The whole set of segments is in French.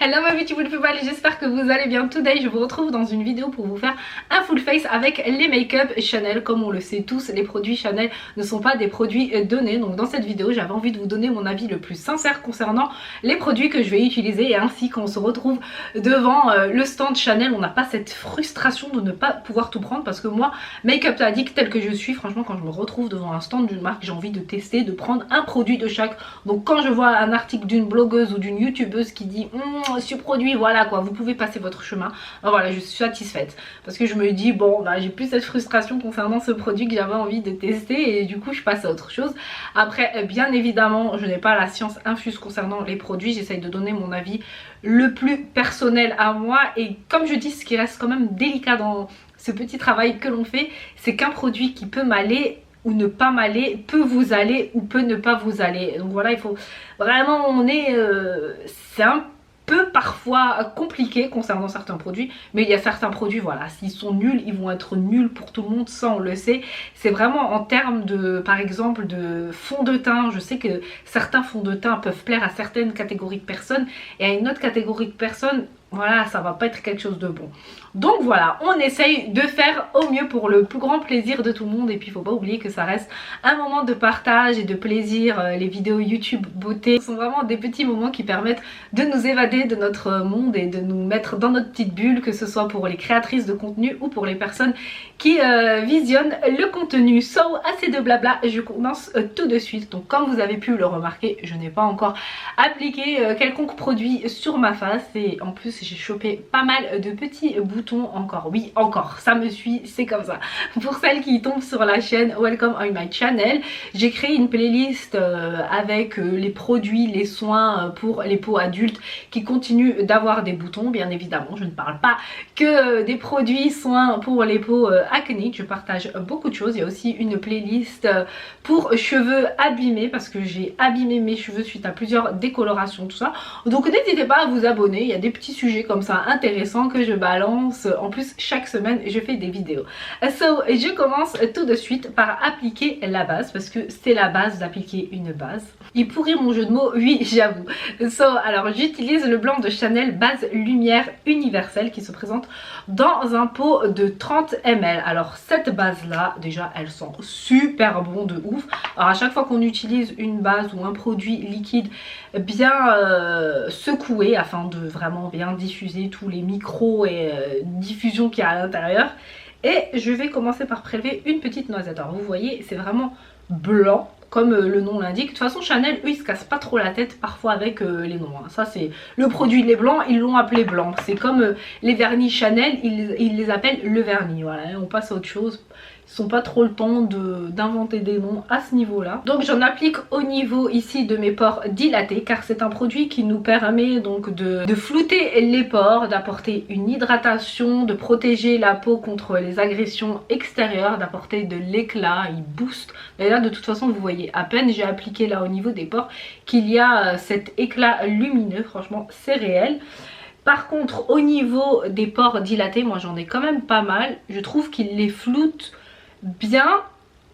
Hello ma beautiful people, j'espère que vous allez bien. Today je vous retrouve dans une vidéo pour vous faire un full face avec les make-up Chanel. Comme on le sait tous, les produits Chanel ne sont pas des produits donnés. Donc dans cette vidéo j'avais envie de vous donner mon avis le plus sincère concernant les produits que je vais utiliser. Et ainsi quand on se retrouve devant le stand Chanel, on n'a pas cette frustration de ne pas pouvoir tout prendre. Parce que moi, make-up addict tel que je suis, franchement quand je me retrouve devant un stand d'une marque, j'ai envie de tester, de prendre un produit de chaque. Donc quand je vois un article d'une blogueuse ou d'une youtubeuse qui dit ce produit, voilà quoi, vous pouvez passer votre chemin, ben voilà, je suis satisfaite parce que je me dis bon bah j'ai plus cette frustration concernant ce produit que j'avais envie de tester et du coup je passe à autre chose. Après bien évidemment je n'ai pas la science infuse concernant les produits, j'essaye de donner mon avis le plus personnel à moi. Et comme je dis, ce qui reste quand même délicat dans ce petit travail que l'on fait, c'est qu'un produit qui peut m'aller ou ne pas m'aller peut vous aller ou peut ne pas vous aller. Donc voilà, il faut vraiment, c'est un peu parfois compliqué concernant certains produits, mais il y a certains produits, voilà, s'ils sont nuls, ils vont être nuls pour tout le monde, ça on le sait. C'est vraiment en termes de, par exemple, de fond de teint. Je sais que certains fonds de teint peuvent plaire à certaines catégories de personnes et à une autre catégorie de personnes, voilà, ça va pas être quelque chose de bon. Donc voilà, on essaye de faire au mieux pour le plus grand plaisir de tout le monde. Et puis il faut pas oublier que ça reste un moment de partage et de plaisir. Les vidéos YouTube beauté sont vraiment des petits moments qui permettent de nous évader de notre monde et de nous mettre dans notre petite bulle, que ce soit pour les créatrices de contenu ou pour les personnes qui visionnent le contenu. So, assez de blabla, je commence tout de suite. Donc comme vous avez pu le remarquer, je n'ai pas encore appliqué quelconque produit sur ma face et en plus j'ai chopé pas mal de petits boutons encore. Oui, encore, ça me suit, c'est comme ça. Pour celles qui tombent sur la chaîne, welcome on my channel. J'ai créé une playlist avec les produits, les soins pour les peaux adultes qui continuent d'avoir des boutons. Bien évidemment, je ne parle pas que des produits soins pour les peaux acnéiques. Je partage beaucoup de choses. Il y a aussi une playlist pour cheveux abîmés parce que j'ai abîmé mes cheveux suite à plusieurs décolorations, tout ça. Donc n'hésitez pas à vous abonner. Il y a des petits sujets comme ça intéressants que je balance. En plus chaque semaine je fais des vidéos. So je commence tout de suite par appliquer la base parce que c'est la base d'appliquer une base. Il pourrit mon jeu de mots, oui j'avoue. So alors j'utilise le blanc de Chanel base lumière universelle qui se présente dans un pot de 30 ml. Alors cette base là déjà elle sent super bon de ouf. Alors à chaque fois qu'on utilise une base ou un produit liquide bien secoué afin de vraiment bien diffuser tous les micros et diffusion qu'il y a à l'intérieur. Et je vais commencer par prélever une petite noisette. Alors vous voyez c'est vraiment blanc comme le nom l'indique. De toute façon Chanel eux ils se cassent pas trop la tête parfois avec les noms hein. Ça c'est le produit, les blancs ils l'ont appelé blanc. C'est comme les vernis Chanel, ils les appellent le vernis. Voilà, on passe à autre chose. Ils sont pas trop le temps d'inventer des noms à ce niveau là. Donc j'en applique au niveau ici de mes pores dilatés car c'est un produit qui nous permet donc de flouter les pores, d'apporter une hydratation, de protéger la peau contre les agressions extérieures, d'apporter de l'éclat, il booste. Et là de toute façon vous voyez à peine j'ai appliqué là au niveau des pores qu'il y a cet éclat lumineux, franchement c'est réel. Par contre au niveau des pores dilatés, moi j'en ai quand même pas mal, je trouve qu'il les floute bien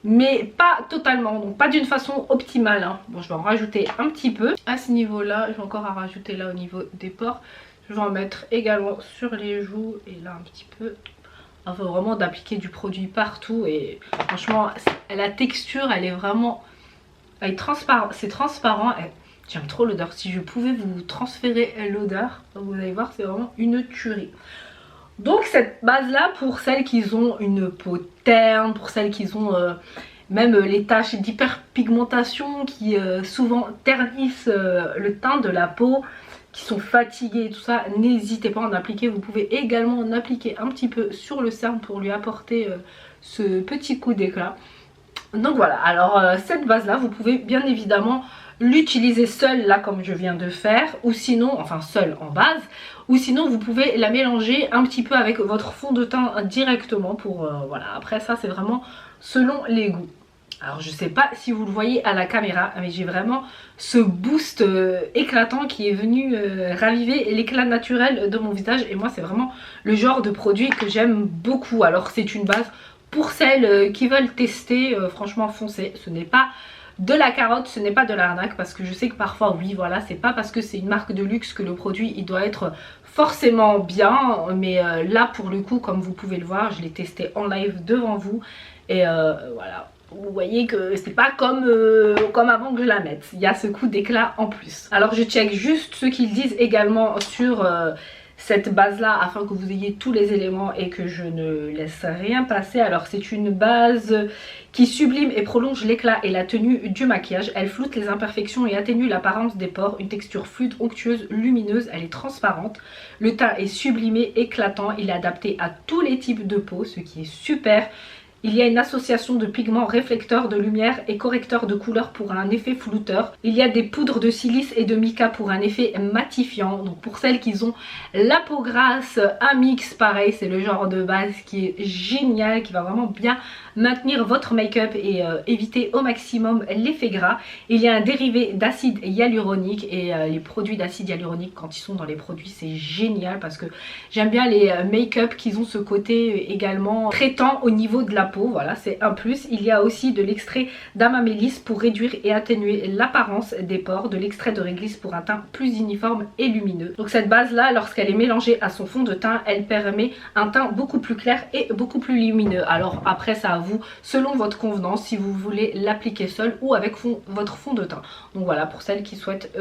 mais pas totalement, donc pas d'une façon optimale hein. Bon je vais en rajouter un petit peu à ce niveau là, je vais encore en rajouter là au niveau des pores, je vais en mettre également sur les joues et là un petit peu. Il faut vraiment d'appliquer du produit partout et franchement la texture elle est vraiment, elle est transparente, c'est transparent. J'aime trop l'odeur, si je pouvais vous transférer l'odeur, vous allez voir c'est vraiment une tuerie. Donc cette base là pour celles qui ont une peau terne, pour celles qui ont même les taches d'hyperpigmentation qui souvent ternissent le teint de la peau, qui sont fatiguées et tout ça, n'hésitez pas à en appliquer. Vous pouvez également en appliquer un petit peu sur le cerne pour lui apporter ce petit coup d'éclat. Donc voilà, alors cette base là vous pouvez bien évidemment l'utiliser seule là comme je viens de faire, ou sinon, enfin seule en base, ou sinon vous pouvez la mélanger un petit peu avec votre fond de teint directement pour voilà, après ça c'est vraiment selon les goûts. Alors je sais pas si vous le voyez à la caméra mais j'ai vraiment ce boost éclatant qui est venu raviver l'éclat naturel de mon visage et moi c'est vraiment le genre de produit que j'aime beaucoup. Alors c'est une base pour celles qui veulent tester, franchement foncez, ce n'est pas de la carotte, ce n'est pas de l'arnaque, parce que je sais que parfois oui voilà, c'est pas parce que c'est une marque de luxe que le produit il doit être forcément bien, mais là pour le coup comme vous pouvez le voir, je l'ai testé en live devant vous et voilà. Vous voyez que c'est pas comme, comme avant que je la mette, il y a ce coup d'éclat en plus. Alors je check juste ce qu'ils disent également sur cette base là afin que vous ayez tous les éléments et que je ne laisse rien passer. Alors c'est une base qui sublime et prolonge l'éclat et la tenue du maquillage. Elle floute les imperfections et atténue l'apparence des pores. Une texture fluide, onctueuse, lumineuse, elle est transparente. Le teint est sublimé, éclatant, il est adapté à tous les types de peau, ce qui est super. Il y a une association de pigments réflecteurs de lumière et correcteurs de couleur pour un effet flouteur. Il y a des poudres de silice et de mica pour un effet matifiant. Donc pour celles qui ont la peau grasse, un mix pareil, c'est le genre de base qui est génial, qui va vraiment bien maintenir votre make-up et éviter au maximum l'effet gras. Il y a un dérivé d'acide hyaluronique et les produits d'acide hyaluronique quand ils sont dans les produits c'est génial parce que j'aime bien les make-up qui ont ce côté également traitant au niveau de la peau, voilà c'est un plus. Il y a aussi de l'extrait d'amamélis pour réduire et atténuer l'apparence des pores, de l'extrait de réglisse pour un teint plus uniforme et lumineux. Donc cette base là lorsqu'elle est mélangée à son fond de teint elle permet un teint beaucoup plus clair et beaucoup plus lumineux. Alors après ça à vous selon votre convenance si vous voulez l'appliquer seul ou avec votre fond de teint. Donc voilà pour celles qui souhaitent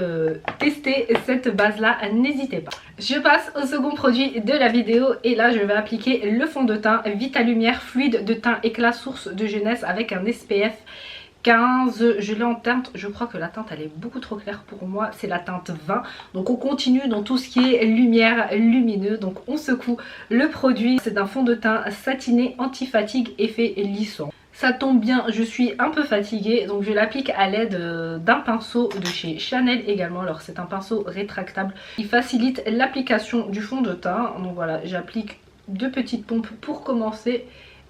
tester cette base là n'hésitez pas. Je passe au second produit de la vidéo et là je vais appliquer le fond de teint Vitalumière fluide de teint éclat source de jeunesse avec un SPF 15, je l'ai en teinte, je crois que la teinte elle est beaucoup trop claire pour moi, c'est la teinte 20. Donc on continue dans tout ce qui est lumière lumineux, donc on secoue le produit. C'est un fond de teint satiné anti-fatigue effet lissant. Ça tombe bien, je suis un peu fatiguée donc je l'applique à l'aide d'un pinceau de chez Chanel également. Alors c'est un pinceau rétractable qui facilite l'application du fond de teint. Donc voilà, j'applique 2 petites pompes pour commencer.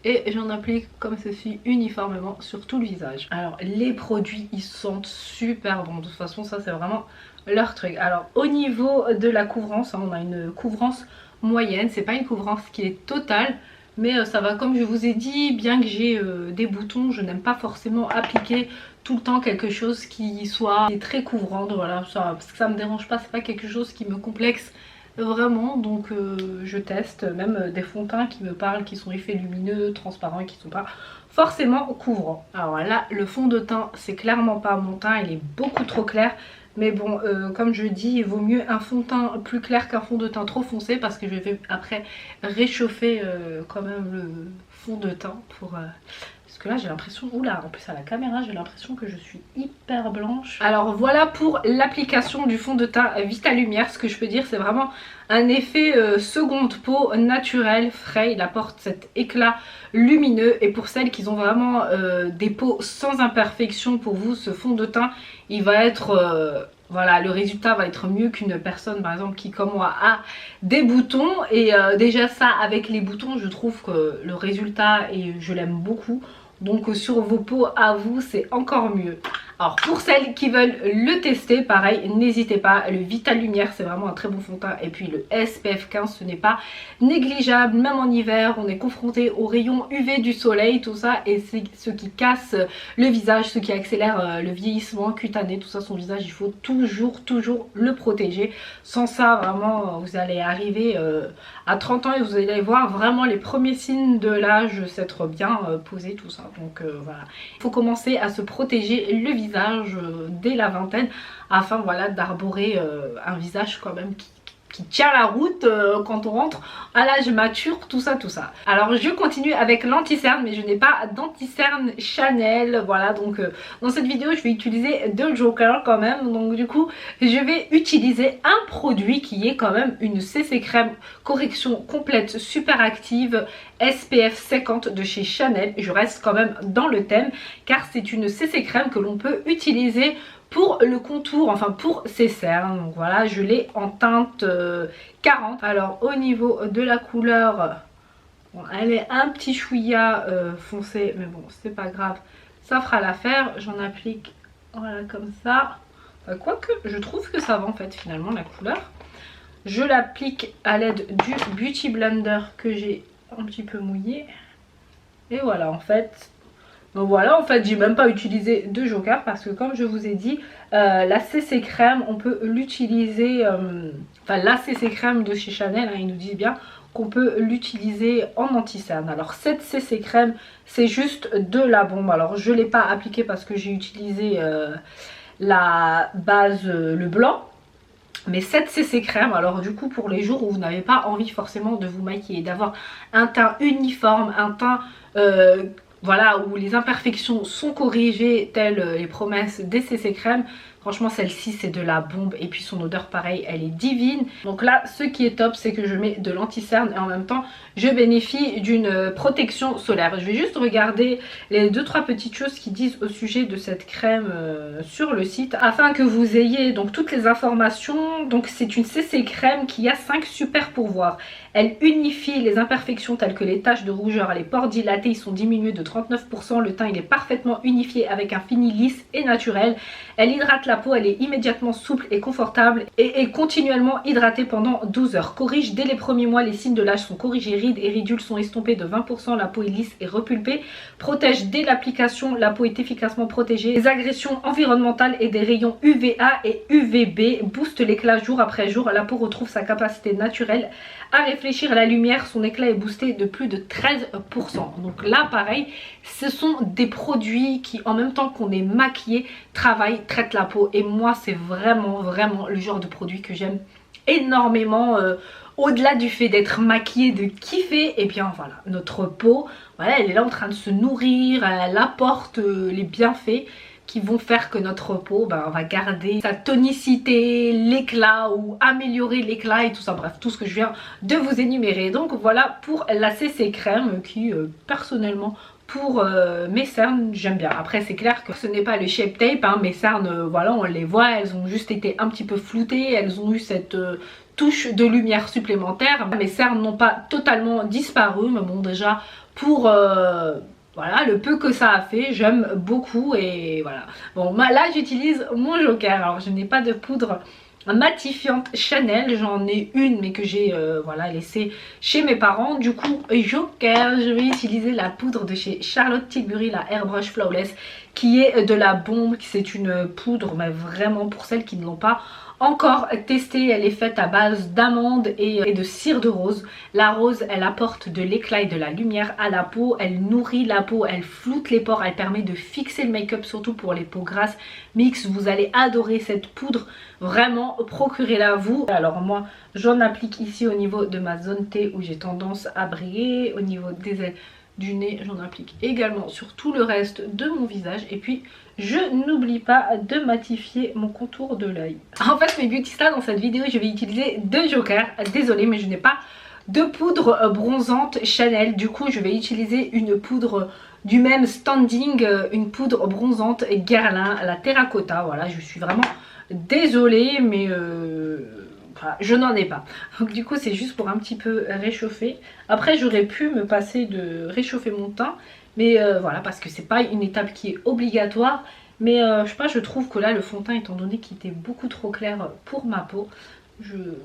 Et j'en applique comme ceci uniformément sur tout le visage. Alors les produits ils sentent super bon. De toute façon ça c'est vraiment leur truc. Alors au niveau de la couvrance, hein, on a une couvrance moyenne. C'est pas une couvrance qui est totale. Mais ça va comme je vous ai dit, bien que j'ai des boutons, je n'aime pas forcément appliquer tout le temps quelque chose qui soit très couvrant. Voilà, parce que ça me dérange pas, c'est pas quelque chose qui me complexe vraiment, donc je teste même des fonds de teint qui me parlent, qui sont effets lumineux, transparents et qui sont pas forcément couvrants. Alors là le fond de teint c'est clairement pas mon teint, il est beaucoup trop clair. Mais bon, comme je dis, il vaut mieux un fond de teint plus clair qu'un fond de teint trop foncé parce que je vais après réchauffer quand même le fond de teint pour... Parce que là j'ai l'impression, oula, en plus à la caméra j'ai l'impression que je suis hyper blanche. Alors voilà pour l'application du fond de teint Vitalumière. Ce que je peux dire c'est vraiment un effet seconde peau naturel, frais. Il apporte cet éclat lumineux et pour celles qui ont vraiment des peaux sans imperfection, pour vous ce fond de teint il va être... voilà, le résultat va être mieux qu'une personne par exemple qui comme moi a des boutons. Et déjà ça avec les boutons je trouve que le résultat et je l'aime beaucoup. Donc sur vos peaux à vous c'est encore mieux. Alors pour celles qui veulent le tester, pareil, n'hésitez pas, le Vitalumière c'est vraiment un très bon fond de teint. Et puis le SPF 15 ce n'est pas négligeable, même en hiver on est confronté aux rayons UV du soleil, tout ça. Et c'est ce qui casse le visage, ce qui accélère le vieillissement cutané, tout ça, son visage il faut toujours le protéger. Sans ça vraiment vous allez arriver à 30 ans et vous allez voir vraiment les premiers signes de l'âge s'être bien posé, tout ça. Donc voilà, il faut commencer à se protéger le visage dès la vingtaine afin voilà d'arborer un visage quand même qui tient la route quand on rentre à l'âge mature, tout ça. Alors je continue avec l'anti-cerne, mais je n'ai pas d'anti-cerne Chanel, voilà. Donc dans cette vidéo je vais utiliser deux jokers quand même. Donc du coup je vais utiliser un produit qui est quand même une CC crème correction complète super active SPF 50 de chez Chanel. Je reste quand même dans le thème car c'est une CC crème que l'on peut utiliser pour le contour, enfin pour ses cernes. Donc voilà, je l'ai en teinte 40. Alors au niveau de la couleur, bon, elle est un petit chouïa foncé, mais bon c'est pas grave, ça fera l'affaire. J'en applique voilà comme ça. Quoique je trouve que ça va en fait finalement la couleur. Je l'applique à l'aide du Beauty Blender que j'ai un petit peu mouillé. Et voilà en fait, Donc voilà, en fait j'ai même pas utilisé de joker parce que comme je vous ai dit, la CC crème on peut l'utiliser, enfin la CC crème de chez Chanel, hein, ils nous disent bien qu'on peut l'utiliser en anti-cerne. Alors cette CC crème c'est juste de la bombe. Alors je ne l'ai pas appliquée parce que j'ai utilisé la base, le blanc. Mais cette CC crème, alors du coup pour les jours où vous n'avez pas envie forcément de vous maquiller, d'avoir un teint uniforme, un teint voilà, où les imperfections sont corrigées telles les promesses des CC crème, franchement celle-ci c'est de la bombe et puis son odeur pareil elle est divine. Donc là ce qui est top c'est que je mets de l'anti-cerne et en même temps je bénéficie d'une protection solaire. Je vais juste regarder les 2-3 petites choses qui disent au sujet de cette crème sur le site afin que vous ayez donc toutes les informations. Donc c'est une CC crème qui a 5 super pouvoirs. Elle unifie les imperfections telles que les taches de rougeur, les pores dilatés, ils sont diminués de 39%. Le teint il est parfaitement unifié avec un fini lisse et naturel. Elle hydrate la peau, elle est immédiatement souple et confortable et est continuellement hydratée pendant 12 heures. Corrige dès les premiers mois, les signes de l'âge sont corrigés, rides et ridules sont estompées de 20%, la peau est lisse et repulpée. Protège dès l'application, la peau est efficacement protégée des agressions environnementales et des rayons UVA et UVB. Booste l'éclat jour après jour, la peau retrouve sa capacité naturelle à réfléchir à la lumière, son éclat est boosté de plus de 13%. Donc là pareil, ce sont des produits qui en même temps qu'on est maquillé, travaillent, traitent la peau. Et moi c'est vraiment le genre de produit que j'aime énormément. Au-delà du fait d'être maquillée, de kiffer, et bien voilà, notre peau, voilà, elle est là en train de se nourrir, elle apporte les bienfaits qui vont faire que notre peau va garder sa tonicité, l'éclat ou améliorer l'éclat et tout ça, bref, tout ce que je viens de vous énumérer. Donc voilà pour la CC crème qui personnellement pour mes cernes j'aime bien. Après c'est clair que ce n'est pas le shape tape, hein. Mes cernes voilà on les voit, elles ont juste été un petit peu floutées, elles ont eu cette touche de lumière supplémentaire. Mes cernes n'ont pas totalement disparu, mais bon déjà pour voilà, le peu que ça a fait, j'aime beaucoup et voilà. Bon, là j'utilise mon joker. Alors je n'ai pas de poudre matifiante Chanel, j'en ai une mais que j'ai voilà, laissée chez mes parents. Du coup, joker, je vais utiliser la poudre de chez Charlotte Tilbury, la Airbrush Flawless, qui est de la bombe. C'est une poudre, mais vraiment pour celles qui ne l'ont pas encore testée, elle est faite à base d'amandes et de cire de rose. La rose elle apporte de l'éclat et de la lumière à la peau, elle nourrit la peau, elle floute les pores, elle permet de fixer le make-up surtout pour les peaux grasses mixtes. Vous allez adorer cette poudre, vraiment procurez-la vous. Alors moi j'en applique ici au niveau de ma zone T où j'ai tendance à briller, au niveau des ailes du nez, j'en applique également sur tout le reste de mon visage et puis je n'oublie pas de matifier mon contour de l'œil. En fait mes beauty stars dans cette vidéo je vais utiliser deux jokers, désolée mais je n'ai pas de poudre bronzante Chanel, du coup je vais utiliser une poudre du même standing, une poudre bronzante Guerlain, la terracotta. Voilà, je suis vraiment désolée mais enfin, je n'en ai pas. Donc du coup c'est juste pour un petit peu réchauffer. Après j'aurais pu me passer de réchauffer mon teint, mais voilà, parce que c'est pas une étape qui est obligatoire. Mais je sais pas, je trouve que là le fond de teint, étant donné qu'il était beaucoup trop clair pour ma peau,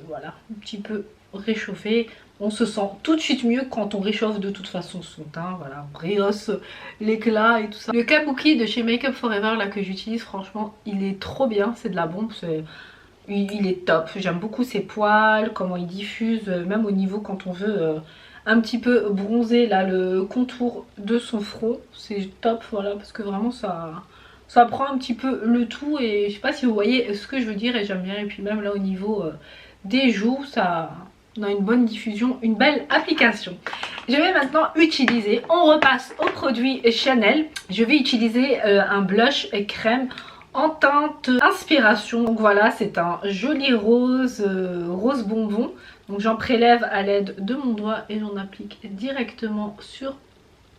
voilà, un petit peu réchauffé. On se sent tout de suite mieux quand on réchauffe de toute façon son teint. Voilà, on rehausse l'éclat et tout ça. Le kabuki de chez Make Up For Ever là que j'utilise, franchement il est trop bien, c'est de la bombe, il est top. J'aime beaucoup ses poils, comment il diffuse, même au niveau quand on veut un petit peu bronzer là le contour de son front, c'est top. Voilà, parce que vraiment ça prend un petit peu le tout et je sais pas si vous voyez ce que je veux dire et j'aime bien. Et puis même là au niveau des joues, ça on a une bonne diffusion, une belle application. Je vais maintenant utiliser, on repasse au produit Chanel, je vais utiliser un blush crème en teinte inspiration. Donc voilà, c'est un joli rose, rose bonbon. Donc j'en prélève à l'aide de mon doigt et j'en applique directement sur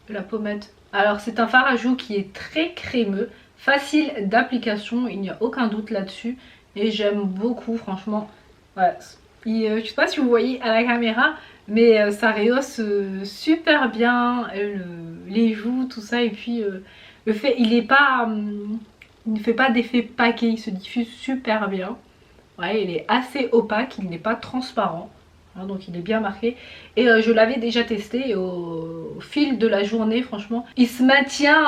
la pommette. Alors c'est un fard à joues qui est très crémeux, facile d'application, il n'y a aucun doute là-dessus. Et j'aime beaucoup franchement. Voilà. Je sais pas si vous voyez à la caméra, mais ça rehausse super bien les joues, tout ça. Et puis le fait, il ne fait pas d'effet paquet, il se diffuse super bien. Ouais, il est assez opaque, il n'est pas transparent. Hein, donc il est bien marqué et je l'avais déjà testé et au fil de la journée franchement il se maintient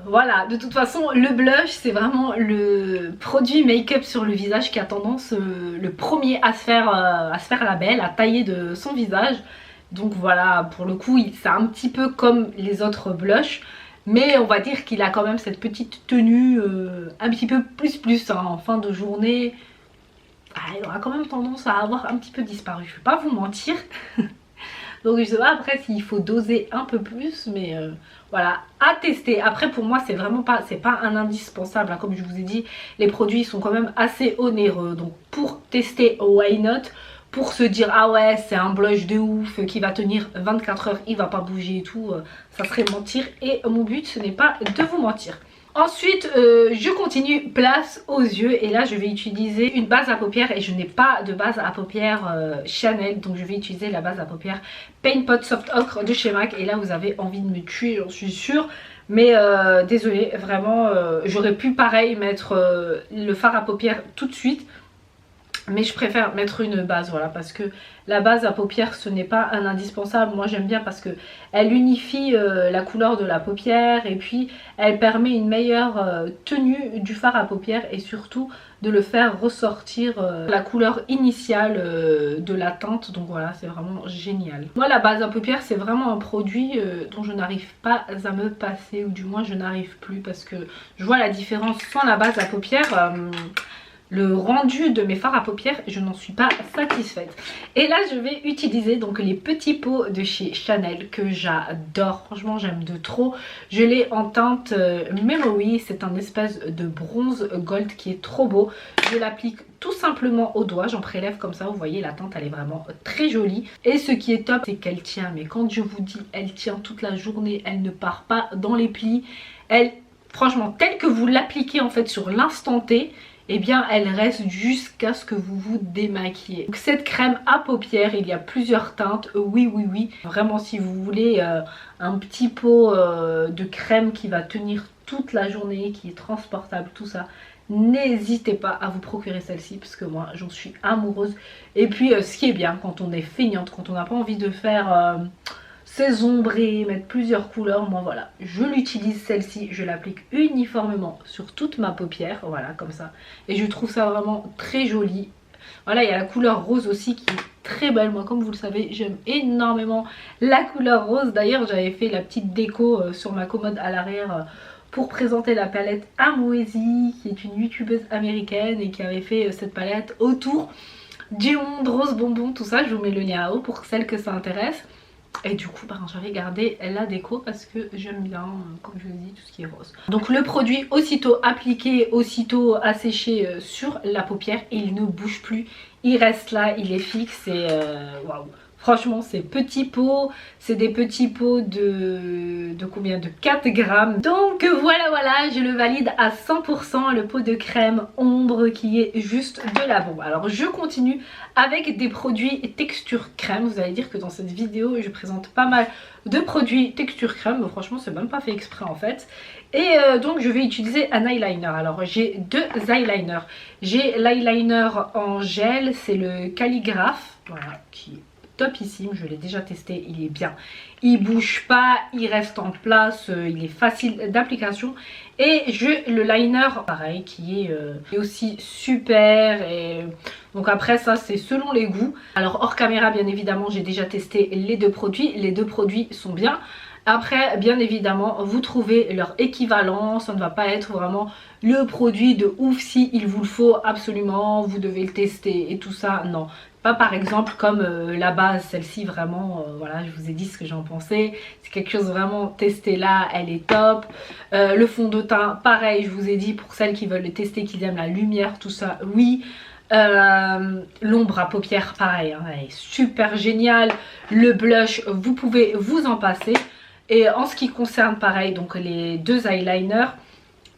voilà. De toute façon le blush c'est vraiment le produit make-up sur le visage qui a tendance le premier à se faire la belle, à tailler de son visage. Donc voilà, pour le coup c'est un petit peu comme les autres blushs, mais on va dire qu'il a quand même cette petite tenue un petit peu plus hein, en fin de journée. Ah, il aura quand même tendance à avoir un petit peu disparu, je vais pas vous mentir. Donc je sais pas après s'il faut doser un peu plus, mais voilà, à tester. Après pour moi c'est vraiment pas, c'est pas un indispensable hein. Comme je vous ai dit, les produits sont quand même assez onéreux, donc pour tester why not. Pour se dire ah ouais c'est un blush de ouf qui va tenir 24 heures, il va pas bouger et tout, ça serait mentir et mon but ce n'est pas de vous mentir. Ensuite je continue, place aux yeux, et là je vais utiliser une base à paupières et je n'ai pas de base à paupières Chanel, donc je vais utiliser la base à paupières Paint Pot Soft Ochre de chez MAC. Et là vous avez envie de me tuer j'en suis sûre, mais désolée vraiment, j'aurais pu pareil mettre le fard à paupières tout de suite, mais je préfère mettre une base, voilà, parce que la base à paupières ce n'est pas un indispensable. Moi j'aime bien parce que elle unifie la couleur de la paupière et puis elle permet une meilleure tenue du fard à paupières et surtout de le faire ressortir la couleur initiale de la teinte. Donc voilà, c'est vraiment génial. Moi la base à paupières c'est vraiment un produit dont je n'arrive pas à me passer, ou du moins je n'arrive plus, parce que je vois la différence sans la base à paupières. Le rendu de mes fards à paupières, je n'en suis pas satisfaite. Et là je vais utiliser donc les petits pots de chez Chanel que j'adore, franchement j'aime de trop. Je l'ai en teinte Memory, c'est un espèce de bronze gold qui est trop beau. Je l'applique tout simplement au doigt, j'en prélève comme ça, vous voyez la teinte elle est vraiment très jolie. Et ce qui est top c'est qu'elle tient, mais quand je vous dis elle tient toute la journée, elle ne part pas dans les plis. Elle, franchement, telle que vous l'appliquez en fait sur l'instant T, eh bien elle reste jusqu'à ce que vous vous démaquillez. Donc cette crème à paupières, il y a plusieurs teintes, oui. Vraiment si vous voulez un petit pot de crème qui va tenir toute la journée, qui est transportable, tout ça, n'hésitez pas à vous procurer celle-ci parce que moi j'en suis amoureuse. Et puis ce qui est bien quand on est feignante, quand on n'a pas envie de faire ces ombrés, mettre plusieurs couleurs, moi voilà, je l'utilise celle-ci, je l'applique uniformément sur toute ma paupière, voilà comme ça, et je trouve ça vraiment très joli. Voilà, il y a la couleur rose aussi qui est très belle, moi comme vous le savez j'aime énormément la couleur rose. D'ailleurs j'avais fait la petite déco sur ma commode à l'arrière pour présenter la palette Amoesie, qui est une youtubeuse américaine et qui avait fait cette palette autour du monde rose bonbon, tout ça. Je vous mets le lien en haut pour celles que ça intéresse. Et du coup j'avais gardé la déco parce que j'aime bien, comme je vous dis, tout ce qui est rose. Donc le produit aussitôt appliqué, aussitôt asséché sur la paupière, il ne bouge plus, il reste là, il est fixe et waouh. Franchement ces petits pots, c'est des petits pots de combien, de 4 grammes. Donc voilà, je le valide à 100%, le pot de crème ombre qui est juste de la bombe. Alors je continue avec des produits texture crème. Vous allez dire que dans cette vidéo je présente pas mal de produits texture crème, mais franchement c'est même pas fait exprès en fait. Et donc je vais utiliser un eyeliner. Alors j'ai deux eyeliners. J'ai l'eyeliner en gel, c'est le Calligraphe, voilà, qui est topissime, je l'ai déjà testé, il est bien, il bouge pas, il reste en place, il est facile d'application. Et j'ai le liner pareil qui est aussi super. Et donc après ça c'est selon les goûts. Alors hors caméra bien évidemment j'ai déjà testé les deux produits sont bien. Après bien évidemment vous trouvez leur équivalent, ça ne va pas être vraiment le produit de ouf si il vous le faut absolument, vous devez le tester et tout ça, non. Pas par exemple comme la base, celle-ci vraiment, voilà je vous ai dit ce que j'en pensais, c'est quelque chose vraiment testé là, elle est top. Le fond de teint pareil, je vous ai dit pour celles qui veulent le tester, qui aiment la lumière, tout ça, oui. L'ombre à paupières pareil, hein, elle est super géniale. Le blush vous pouvez vous en passer. Et en ce qui concerne pareil donc les deux eyeliners,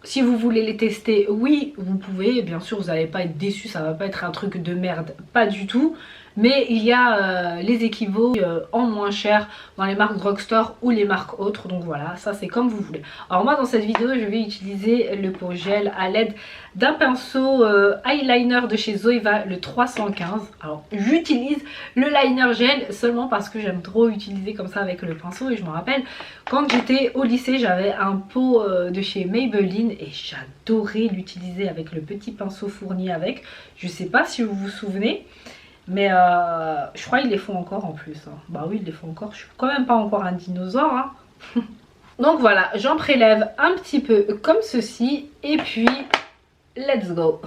si vous voulez les tester, oui, vous pouvez. Bien sûr, vous n'allez pas être déçus, ça va pas être un truc de merde, pas du tout. mais il y a les équivalents en moins cher dans les marques drugstore ou les marques autres, donc voilà, ça c'est comme vous voulez. Alors moi dans cette vidéo je vais utiliser le pot gel à l'aide d'un pinceau eyeliner de chez Zoeva, le 315. Alors j'utilise le liner gel seulement parce que j'aime trop utiliser comme ça avec le pinceau, et je me rappelle quand j'étais au lycée j'avais un pot de chez Maybelline et j'adorais l'utiliser avec le petit pinceau fourni avec. Je sais pas si vous vous souvenez, mais je crois qu'ils les font encore en plus. Hein. Bah oui, ils les font encore. Je suis quand même pas encore un dinosaure. Hein. Donc voilà, j'en prélève un petit peu comme ceci. Et puis, let's go.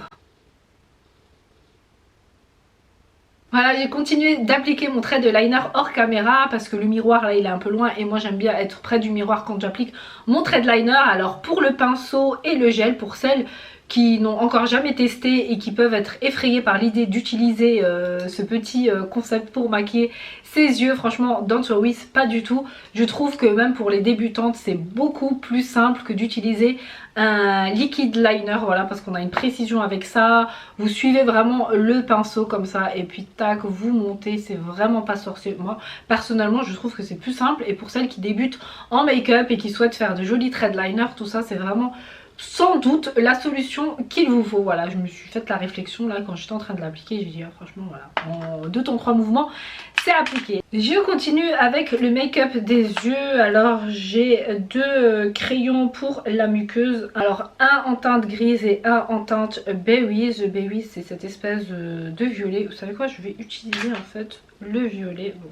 Voilà, j'ai continué d'appliquer mon trait de liner hors caméra parce que le miroir là il est un peu loin et moi j'aime bien être près du miroir quand j'applique mon trait de liner. Alors pour le pinceau et le gel, pour celles qui n'ont encore jamais testé et qui peuvent être effrayées par l'idée d'utiliser ce petit concept pour maquiller ses yeux, franchement don't worry, pas du tout. Je trouve que même pour les débutantes c'est beaucoup plus simple que d'utiliser un liquide liner, voilà, parce qu'on a une précision avec ça. Vous suivez vraiment le pinceau comme ça et puis tac, vous montez, c'est vraiment pas sorcier. Moi personnellement je trouve que c'est plus simple, et pour celles qui débutent en make-up et qui souhaitent faire de jolis traits de liner, tout ça, c'est vraiment sans doute la solution qu'il vous faut. Voilà, je me suis fait la réflexion là quand j'étais en train de l'appliquer, j'ai dit franchement voilà, en 2 temps 3 mouvements c'est appliqué. Je continue avec le make-up des yeux. Alors j'ai 2 crayons pour la muqueuse, alors un en teinte grise et un en teinte berry. The berry c'est cette espèce de violet. Vous savez quoi, je vais utiliser en fait le violet. Bon.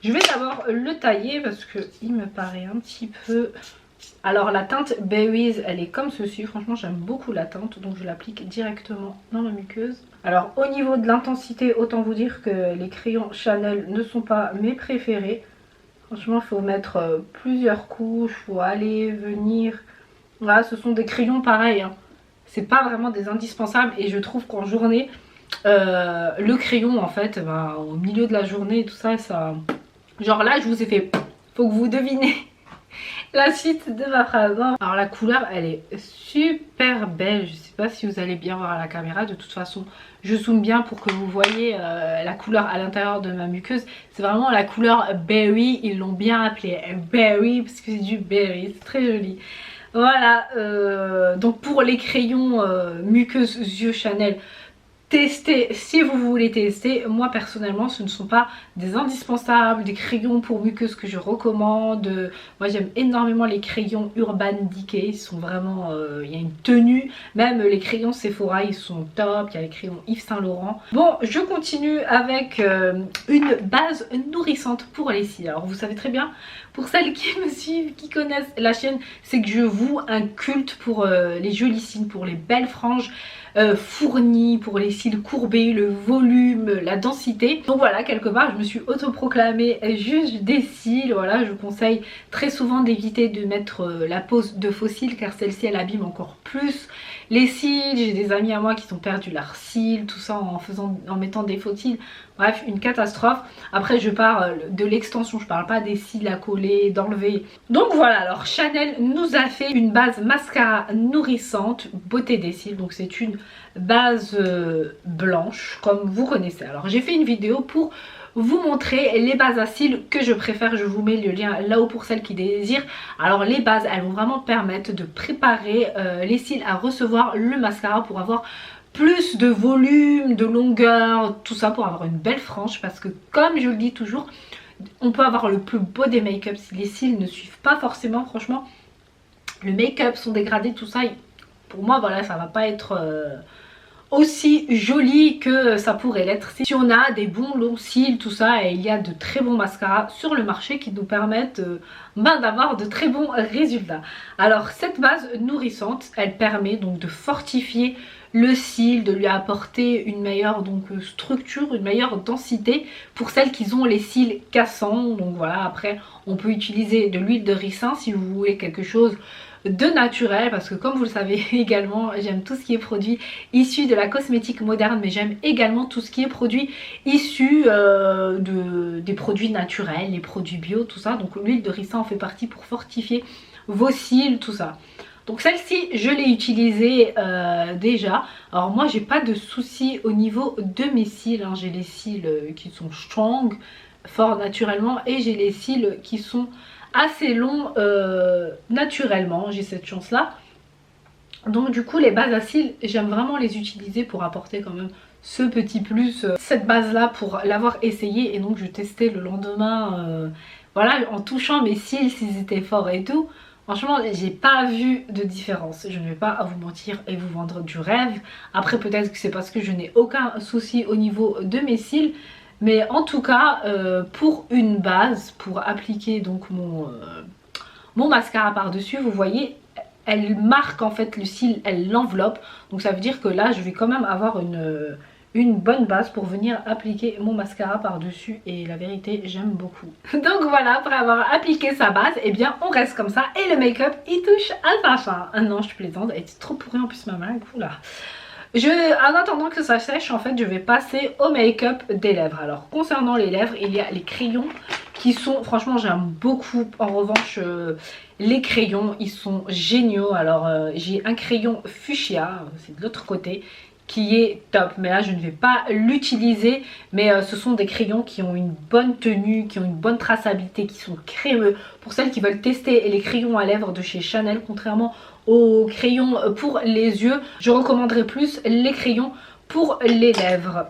Je vais d'abord le tailler parce que il me paraît un petit peu... Alors la teinte Berries elle est comme ceci, franchement j'aime beaucoup la teinte, donc je l'applique directement dans la muqueuse. Alors au niveau de l'intensité, autant vous dire que les crayons Chanel ne sont pas mes préférés. Franchement il faut mettre plusieurs couches, il faut aller, venir. Voilà, ce sont des crayons pareils, hein. C'est pas vraiment des indispensables, et je trouve qu'en journée, le crayon en fait, au milieu de la journée et tout ça, ça... Genre là je vous ai fait, faut que vous devinez la suite de ma phrase. Alors la couleur elle est super belle, je sais pas si vous allez bien voir à la caméra, de toute façon je zoome bien pour que vous voyez la couleur à l'intérieur de ma muqueuse. C'est vraiment la couleur berry, ils l'ont bien appelé berry parce que c'est du berry, c'est très joli. Voilà, donc pour les crayons muqueuse yeux Chanel, testez si vous voulez tester. Moi personnellement ce ne sont pas des indispensables, des crayons pour muqueuse que je recommande. Moi j'aime énormément les crayons Urban Decay, ils sont vraiment, il y a une tenue. Même les crayons Sephora ils sont top, il y a les crayons Yves Saint Laurent. Bon, je continue avec une base nourrissante pour les cils. Alors vous savez très bien, pour celles qui me suivent, qui connaissent la chaîne, c'est que je voue un culte pour les jolis cils, pour les belles franges fournies, pour les cils courbés, le volume, la densité. Donc voilà, quelque part je me suis autoproclamée juge des cils. Voilà, je conseille très souvent d'éviter de mettre la pose de faux cils car celle-ci elle abîme encore plus les cils. J'ai des amis à moi qui ont perdu leurs cils, tout ça en mettant des faux cils. Bref, une catastrophe. Après je parle de l'extension, je parle pas des cils à coller, d'enlever. Donc voilà, alors Chanel nous a fait une base mascara nourrissante, beauté des cils. Donc c'est une base blanche comme vous connaissez. Alors j'ai fait une vidéo pour vous montrer les bases à cils que je préfère. Je vous mets le lien là-haut pour celles qui désirent. Alors les bases elles vont vraiment permettre de préparer les cils à recevoir le mascara pour avoir plus de volume, de longueur, tout ça pour avoir une belle frange. Parce que comme je le dis toujours, on peut avoir le plus beau des make-up si les cils ne suivent pas forcément. Franchement le make-up sont dégradés, tout ça, pour moi voilà, ça va pas être aussi joli que ça pourrait l'être si on a des bons longs cils, tout ça. Et il y a de très bons mascaras sur le marché qui nous permettent d'avoir de très bons résultats. Alors cette base nourrissante elle permet donc de fortifier le cil, de lui apporter une meilleure structure, une meilleure densité pour celles qui ont les cils cassants. Donc voilà, après on peut utiliser de l'huile de ricin si vous voulez quelque chose de naturel, parce que comme vous le savez également, j'aime tout ce qui est produit issu de la cosmétique moderne, mais j'aime également tout ce qui est produit issu des produits naturels, les produits bio, tout ça. Donc l'huile de ricin en fait partie pour fortifier vos cils, tout ça. Donc celle-ci je l'ai utilisée déjà. Alors moi j'ai pas de soucis au niveau de mes cils, hein. J'ai les cils qui sont strong, forts naturellement, et j'ai les cils qui sont assez longs naturellement. J'ai cette chance là. Donc du coup les bases à cils j'aime vraiment les utiliser pour apporter quand même ce petit plus. Cette base là pour l'avoir essayé, et donc je testais le lendemain voilà, en touchant mes cils s'ils étaient forts et tout. Franchement j'ai pas vu de différence, je ne vais pas vous mentir et vous vendre du rêve. Après peut-être que c'est parce que je n'ai aucun souci au niveau de mes cils, mais en tout cas pour une base, pour appliquer donc mon mascara par dessus, vous voyez elle marque en fait le cil, elle l'enveloppe. Donc ça veut dire que là je vais quand même avoir une bonne base pour venir appliquer mon mascara par dessus, et la vérité j'aime beaucoup. Donc voilà, après avoir appliqué sa base, et bien on reste comme ça et le make-up il touche à sa fin. Ah non je plaisante, elle était trop pourrie en plus ma main, oula. En attendant que ça sèche, en fait je vais passer au make-up des lèvres. Alors concernant les lèvres, il y a les crayons qui sont, franchement j'aime beaucoup. En revanche les crayons ils sont géniaux. Alors j'ai un crayon fuchsia, c'est de l'autre côté, qui est top, mais là je ne vais pas l'utiliser. Mais ce sont des crayons qui ont une bonne tenue, qui ont une bonne traçabilité, qui sont crémeux. Pour celles qui veulent tester les crayons à lèvres de chez Chanel, contrairement aux crayons pour les yeux, je recommanderais plus les crayons pour les lèvres.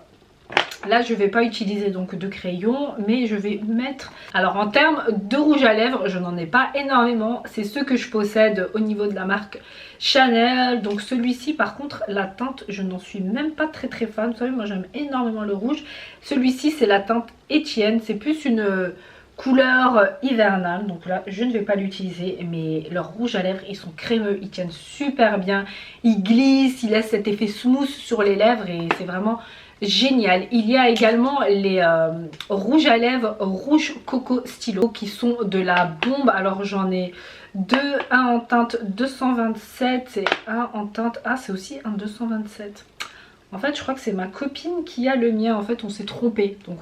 Là je vais pas utiliser donc de crayon, mais je vais mettre, alors en termes de rouge à lèvres je n'en ai pas énormément, c'est ceux que je possède au niveau de la marque Chanel. Donc celui-ci par contre la teinte je n'en suis même pas très fan. Vous savez moi j'aime énormément le rouge. Celui-ci c'est la teinte Etienne, c'est plus une couleur hivernale, donc là je ne vais pas l'utiliser. Mais leurs rouges à lèvres ils sont crémeux, ils tiennent super bien, ils glissent, ils laissent cet effet smooth sur les lèvres et c'est vraiment génial. Il y a également les rouges à lèvres rouge coco stylo qui sont de la bombe. Alors j'en ai deux, un en teinte 227 et un en teinte, ah c'est aussi un 227. En fait je crois que c'est ma copine qui a le mien, en fait on s'est trompé. Donc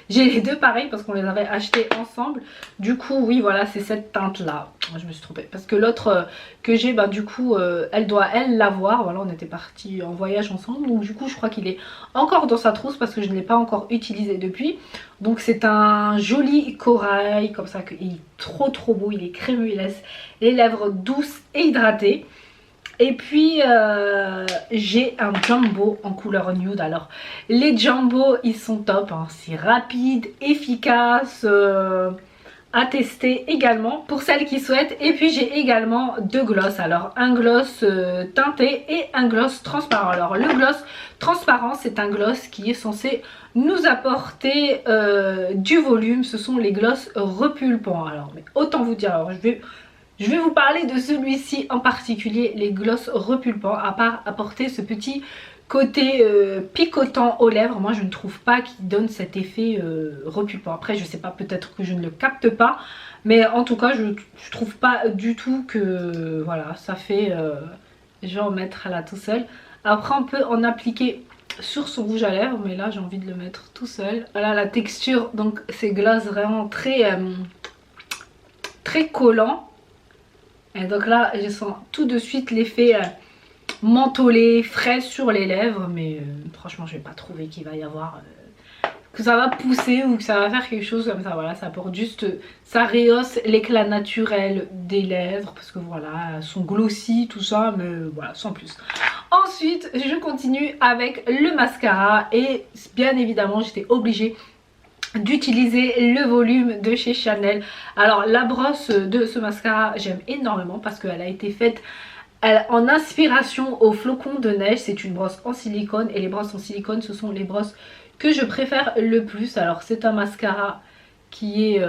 j'ai les deux pareils parce qu'on les avait achetés ensemble. Du coup oui voilà c'est cette teinte là. Je me suis trompée parce que l'autre que j'ai bah du coup elle doit elle l'avoir. Voilà on était partis en voyage ensemble. Donc du coup je crois qu'il est encore dans sa trousse parce que je ne l'ai pas encore utilisé depuis. Donc c'est un joli corail comme ça, il est trop beau, il est crémeux, il laisse les lèvres douces et hydratées. Et puis j'ai un jumbo en couleur nude. Alors les jumbo ils sont top, hein. C'est rapide, efficace, à tester également pour celles qui souhaitent. Et puis j'ai également deux gloss. Alors un gloss teinté et un gloss transparent. Alors le gloss transparent c'est un gloss qui est censé nous apporter du volume. Ce sont les gloss repulpants. Alors mais autant vous dire, alors je vais vous parler de celui-ci en particulier, les gloss repulpants. À part apporter ce petit côté picotant aux lèvres, moi je ne trouve pas qu'il donne cet effet repulpant. Après je sais pas, peut-être que je ne le capte pas, mais en tout cas je trouve pas du tout que voilà ça fait, je vais en mettre là tout seul. Après on peut en appliquer sur son rouge à lèvres, mais là j'ai envie de le mettre tout seul. Voilà la texture, donc ces gloss vraiment très collant. Et donc là je sens tout de suite l'effet mentholé, frais sur les lèvres. Mais franchement je vais pas trouver qu'il va y avoir que ça va pousser ou que ça va faire quelque chose comme ça. Voilà, ça apporte juste, ça rehausse l'éclat naturel des lèvres parce que voilà, elles sont glossy tout ça, mais voilà, sans plus. Ensuite je continue avec le mascara et bien évidemment j'étais obligée d'utiliser le volume de chez Chanel. Alors la brosse de ce mascara j'aime énormément parce qu'elle a été faite en inspiration au flocon de neige. C'est une brosse en silicone et les brosses en silicone ce sont les brosses que je préfère le plus. Alors c'est un mascara qui est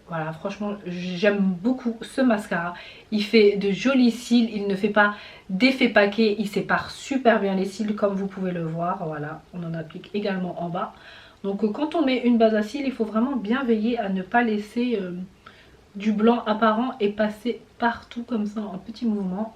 voilà, franchement j'aime beaucoup ce mascara. Il fait de jolis cils, il ne fait pas d'effet paquet, il sépare super bien les cils comme vous pouvez le voir. Voilà, on en applique également en bas. Donc quand on met une base à cils, il faut vraiment bien veiller à ne pas laisser du blanc apparent et passer partout comme ça en petits mouvements.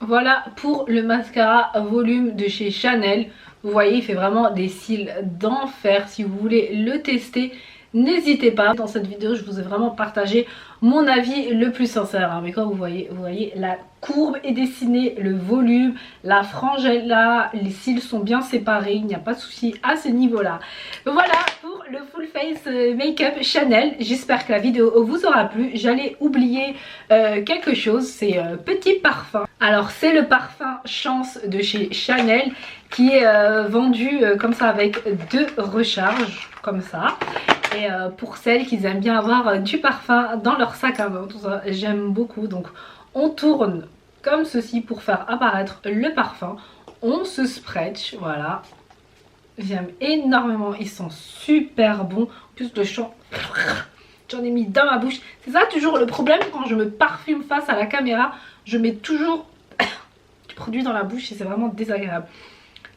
Voilà pour le mascara volume de chez Chanel. Vous voyez il fait vraiment des cils d'enfer. Si vous voulez le tester, n'hésitez pas. Dans cette vidéo, je vous ai vraiment partagé mon avis le plus sincère, hein. Mais comme vous voyez, la courbe est dessinée, le volume, la frange est là, les cils sont bien séparés, il n'y a pas de souci à ce niveau-là. Voilà pour le full face make-up Chanel. J'espère que la vidéo vous aura plu. J'allais oublier quelque chose, c'est petit parfum. Alors c'est le parfum Chance de chez Chanel qui est vendu comme ça avec 2 recharges comme ça. Et pour celles qui aiment bien avoir du parfum dans leur sac à main, tout ça, j'aime beaucoup. Donc on tourne comme ceci pour faire apparaître le parfum. On se spritch, voilà. J'aime énormément, ils sont super bons. En plus le champ, j'en ai mis dans ma bouche. C'est ça toujours le problème quand je me parfume face à la caméra. Je mets toujours du produit dans la bouche et c'est vraiment désagréable.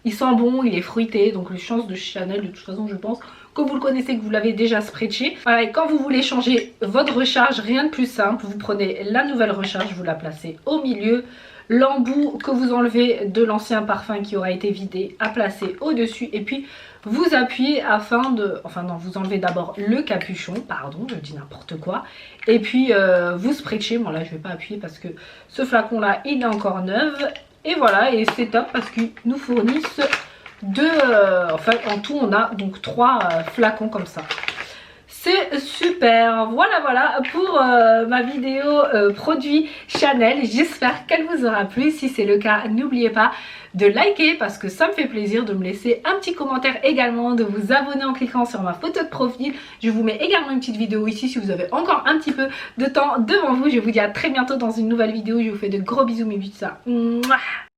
Il sent bon, il est fruité, donc le Chance de Chanel, de toute façon je pense que vous le connaissez, que vous l'avez déjà spritché. Voilà, et quand vous voulez changer votre recharge, rien de plus simple, vous prenez la nouvelle recharge, vous la placez au milieu, l'embout que vous enlevez de l'ancien parfum qui aura été vidé à placer au dessus, et puis vous appuyez afin de... Enfin non, vous enlevez d'abord le capuchon, pardon, je dis n'importe quoi, et puis vous spritchez. Bon là je vais pas appuyer parce que ce flacon là il est encore neuf. Et voilà, et c'est top parce qu'ils nous fournissent enfin en tout on a donc 3 flacons comme ça. C'est super. Voilà pour ma vidéo produit Chanel. J'espère qu'elle vous aura plu. Si c'est le cas, n'oubliez pas de liker parce que ça me fait plaisir, de me laisser un petit commentaire également, de vous abonner en cliquant sur ma photo de profil. Je vous mets également une petite vidéo ici si vous avez encore un petit peu de temps devant vous. Je vous dis à très bientôt dans une nouvelle vidéo. Je vous fais de gros bisous mes petits ça.